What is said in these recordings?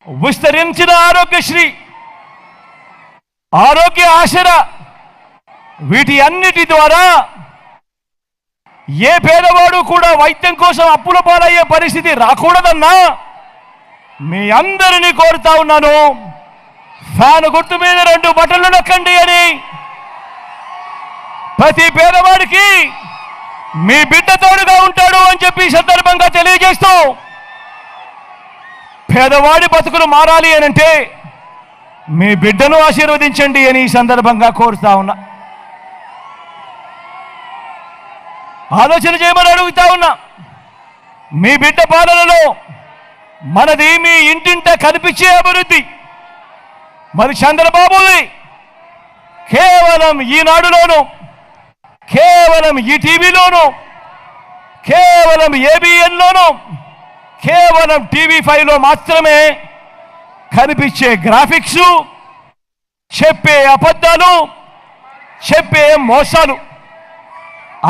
విస్తరించిన ఆరోగ్యశ్రీ, ఆరోగ్య ఆసరా, వీటి అన్నిటి ద్వారా ఏ పేదవాడు కూడా వైద్యం కోసం అప్పుల పాలయ్యే పరిస్థితి రాకూడదన్నా మీ అందరినీ కోరుతా ఉన్నాను. ఫ్యాన్ గుర్తు మీద 2 బటన్లు నొక్కండి అని ప్రతి పేదవాడికి మీ బిడ్డ తోడుగా ఉంటాడు అని చెప్పి సందర్భంగా తెలియజేస్తూ, పేదవాడి బతుకులు మారాలి అనంటే మీ బిడ్డను ఆశీర్వదించండి అని ఈ సందర్భంగా కోరుతా ఉన్నా. ఆలోచన చేయమని అడుగుతా ఉన్నా. మీ బిడ్డ పాలనలో మనది మీ ఇంటింట కనిపించే అభివృద్ధి. మరి చంద్రబాబుది కేవలం ఈనాడులోను, కేవలం ఈటీవీలోను, కేవలం ఏబిఎన్లోను, కేవలం టీవీ5లో మాత్రమే కనిపించే గ్రాఫిక్స్, చెప్పే అబద్ధాలు, చెప్పే మోసాలు.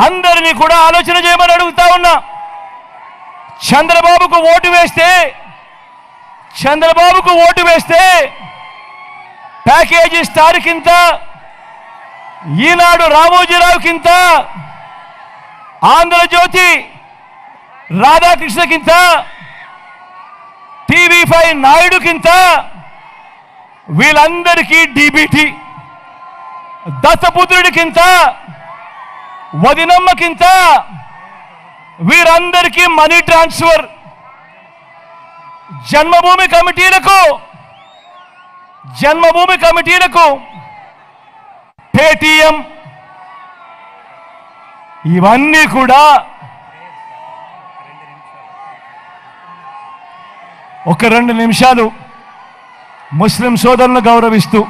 అందరినీ కూడా ఆలోచన చేయమని అడుగుతా ఉన్నా. చంద్రబాబుకు ఓటు వేస్తే ప్యాకేజీ స్టార్ కింద, ఈనాడు రామోజీరావు కింద, ఆంధ్రజ్యోతి రాధాకృష్ణ కింద, టీవీ5 నాయుడు కింద, వీళ్ళందరికీ డీబీటీ, దత్తపుత్రుడి కింద, వదినమ్మ కింద, వీరందరికీ మనీ ట్రాన్స్ఫర్, జన్మభూమి కమిటీలకు పేటీఎం, ఇవన్నీ కూడా ఒక 2 నిమిషాలు ముస్లిం సోదరులను గౌరవిస్తూ,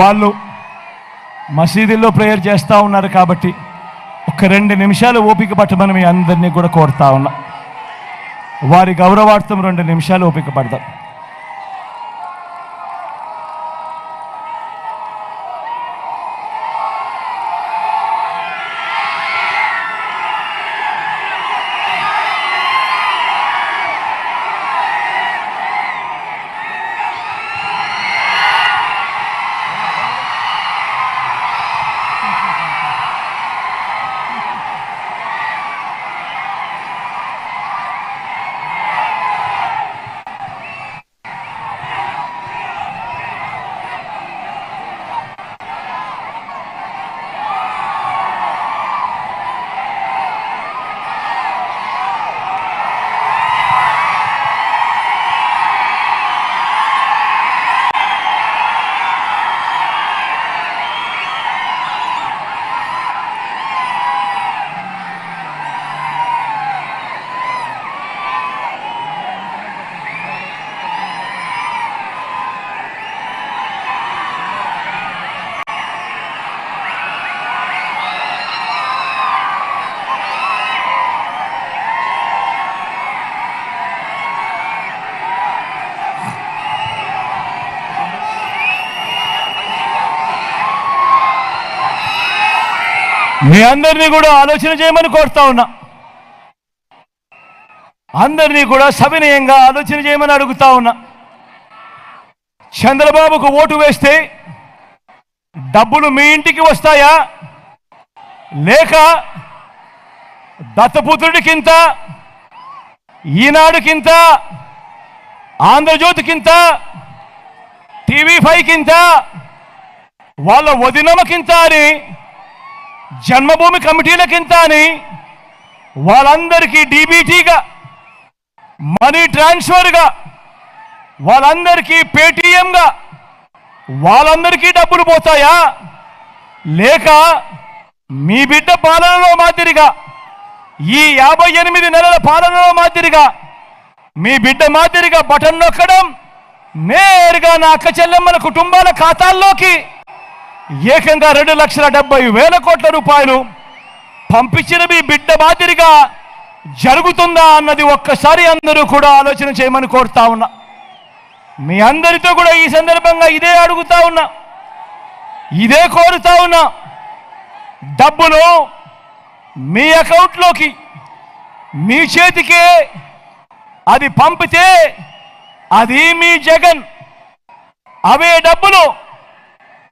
వాళ్ళు మసీదుల్లో ప్రేయర్ చేస్తూ ఉన్నారు కాబట్టి ఒక 2 నిమిషాలు ఓపిక పట్టమని మీ అందరినీ కూడా కోరుతా ఉన్నా. వారి గౌరవార్థం 2 నిమిషాలు ఓపిక పడతాం. మీ అందరినీ కూడా ఆలోచన చేయమని కోరుతా ఉన్నా. అందరినీ కూడా సవినయంగా ఆలోచన చేయమని అడుగుతా ఉన్నా. చంద్రబాబుకు ఓటు వేస్తే డబ్బులు మీ ఇంటికి వస్తాయా, లేక దత్తపుత్రుడికింత, ఈనాడుకింత, ఆంధ్రజ్యోతికింత, టీవీ5కింత, వాళ్ళ వదినమకింత అని, జన్మభూమి కమిటీలకింత అని, వాళ్ళందరికీ డీబీటీగా, మనీ ట్రాన్స్ఫర్గా, వాళ్ళందరికీ పేటీఎంగా, వాళ్ళందరికీ డబ్బులు పోతాయా, లేక మీ బిడ్డ పాలనలో మాదిరిగా, ఈ 58 నెలల పాలనలో మాదిరిగా, మీ బిడ్డ మాదిరిగా బటన్ నొక్కడం, నేరుగా నా అక్క చెల్లెమ్మల కుటుంబాల ఖాతాల్లోకి ఏకంగా 2,70,000 కోట్ల రూపాయలు పంపించిన మీ బిడ్డ మాదిరిగా జరుగుతుందా అన్నది ఒక్కసారి అందరూ కూడా ఆలోచన చేయమని కోరుతా ఉన్నా. మీ అందరితో కూడా ఈ సందర్భంగా ఇదే అడుగుతా ఉన్నా, ఇదే కోరుతా ఉన్నా. డబ్బులు మీ అకౌంట్లోకి, మీ చేతికే అది పంపితే అది మీ జగన్. అవే డబ్బులు